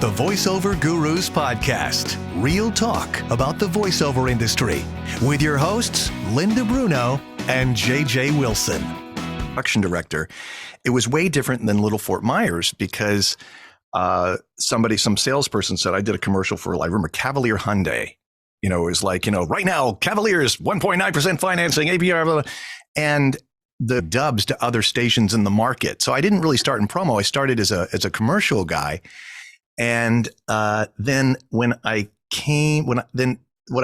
the Voiceover Gurus podcast. Real talk about the voiceover industry with your hosts, Linda Bruno and JJ Wilson. Production director. It was way different than Little Fort Myers because some salesperson said, I did a commercial for, I remember Cavalier Hyundai. You know, it was like, right now, Cavalier's 1.9% financing, APR, blah, blah, and the dubs to other stations in the market. So I didn't really start in promo. I started as a commercial guy. And then what I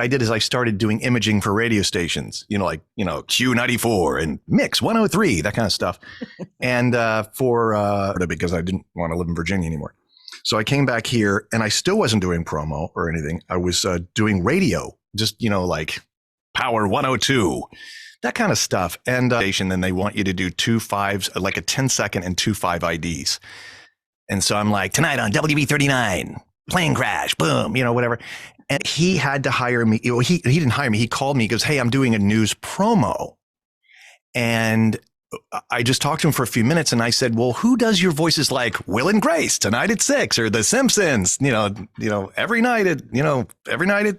did is I started doing imaging for radio stations, Q94 and Mix 103, that kind of stuff. And because I didn't want to live in Virginia anymore. So I came back here and I still wasn't doing promo or anything. I was doing radio, just, like Power 102, that kind of stuff. And then they want you to do 2 5s, like a 10-second and 2 5 IDs. And so I'm like, tonight on WB39, plane crash, boom, whatever. And he had to hire me. He didn't hire me. He called me. He goes, hey, I'm doing a news promo. And I just talked to him for a few minutes and I said, well, who does your voices like Will and Grace tonight at 6 or The Simpsons, every night at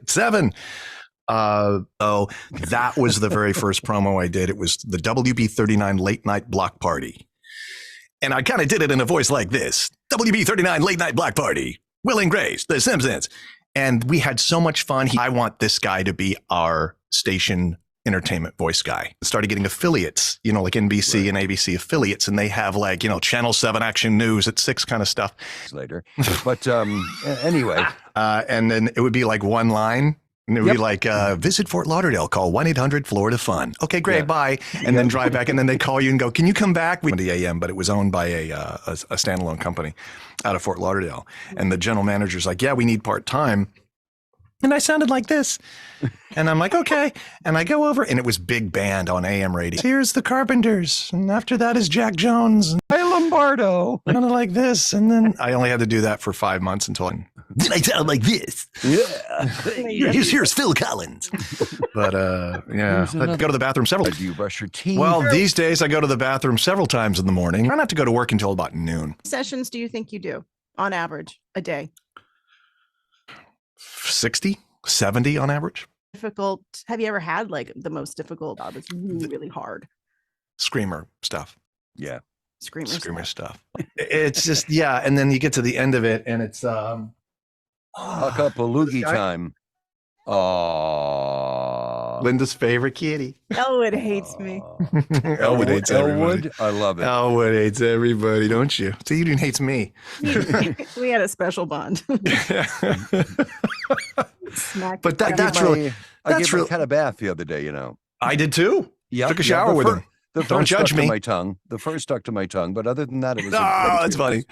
7. So that was the very first promo I did. It was the WB39 late night block party. And I kind of did it in a voice like this. WB39 late night block party, Will and Grace, The Simpsons. And we had so much fun. I want this guy to be our station entertainment voice guy. Started getting affiliates, like NBC right. and ABC affiliates. And they have Channel 7 Action News at 6 kind of stuff. Later. But anyway. And then it would be like one line. And it would be like, visit Fort Lauderdale, call 1-800-FLORIDA-FUN. Okay, great, bye. And then drive back. And then they call you and go, can you come back? 20 a.m., but it was owned by a standalone company out of Fort Lauderdale. And the general manager's like, yeah, we need part-time. And I sounded like this. And I'm like, okay. And I go over, and it was big band on AM radio. Here's the Carpenters. And after that is Jack Jones. And hey, Lombardo. Kind of like this. And then I only had to do that for 5 months until did I sound like this? Yeah. Here's Phil Collins. But I go to the bathroom several times. Do you brush your teeth? Well, these days I go to the bathroom several times in the morning. I don't have to go to work until about noon. Sessions do you think you do on average a day? 60, 70 on average. Difficult. Have you ever had the most difficult job? It's really, really hard. Screamer stuff. Yeah. Screamer stuff. It's just, and then you get to the end of it and it's, Huckapaloogie time. Oh, Linda's favorite kitty. Elwood hates me. Elwood hates everybody. I love it. Elwood hates everybody, don't you? So you hates me. We had a special bond. But that's really. I gave him a cat a bath the other day. I did too. Yeah, took a shower with him. Don't judge me. The first stuck to my tongue, but other than that, it was. Oh, that's funny.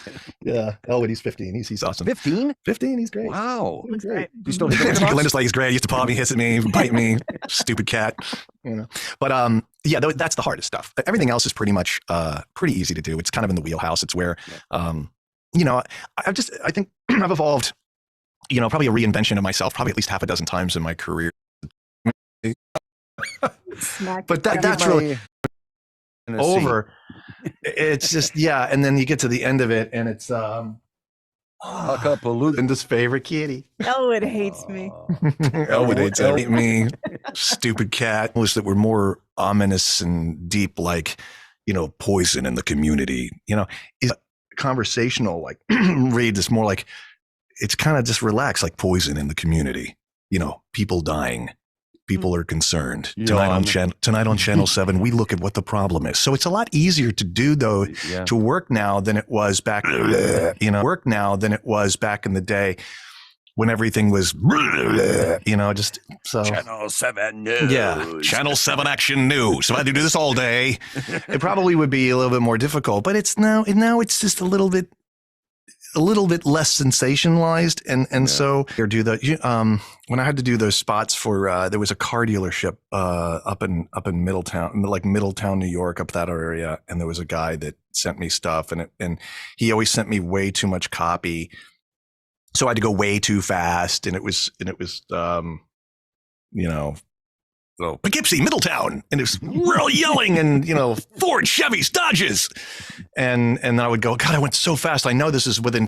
Yeah, Elwood, he's 15. He's awesome. 15? 15. He's great. Wow, he's great. You still Linda's like he's great. He used to paw me, hiss at me, bite me. Stupid cat. But that's the hardest stuff. Everything else is pretty much pretty easy to do. It's kind of in the wheelhouse. It's where I think I've evolved. Probably a reinvention of myself, probably at least half a dozen times in my career. But that's really. Over. It's just, and then you get to the end of it and it's Linda's favorite kitty. Elwood hates me. Elwood hates me. Stupid cat. That were more ominous and deep, like, poison in the community. Is conversational, read is more like it's kind of just relaxed, like poison in the community. People dying. People are concerned. Tonight on Channel 7, we look at what the problem is. So it's a lot easier to do, though, to work now than it was back, work now than it was back in the day when everything was, just so. Channel 7 News. Yeah, Channel 7 Action News. If I had to do this all day, it probably would be a little bit more difficult. But it's now it's just a little bit less sensationalized, and so do when I had to do those spots for there was a car dealership up in Middletown, like Middletown, New York, up that area, and there was a guy that sent me stuff, and he always sent me way too much copy, so I had to go way too fast, and it was Poughkeepsie, Middletown, and it was real yelling and, Ford, Chevys, Dodges. And I would go, God, I went so fast. I know this is within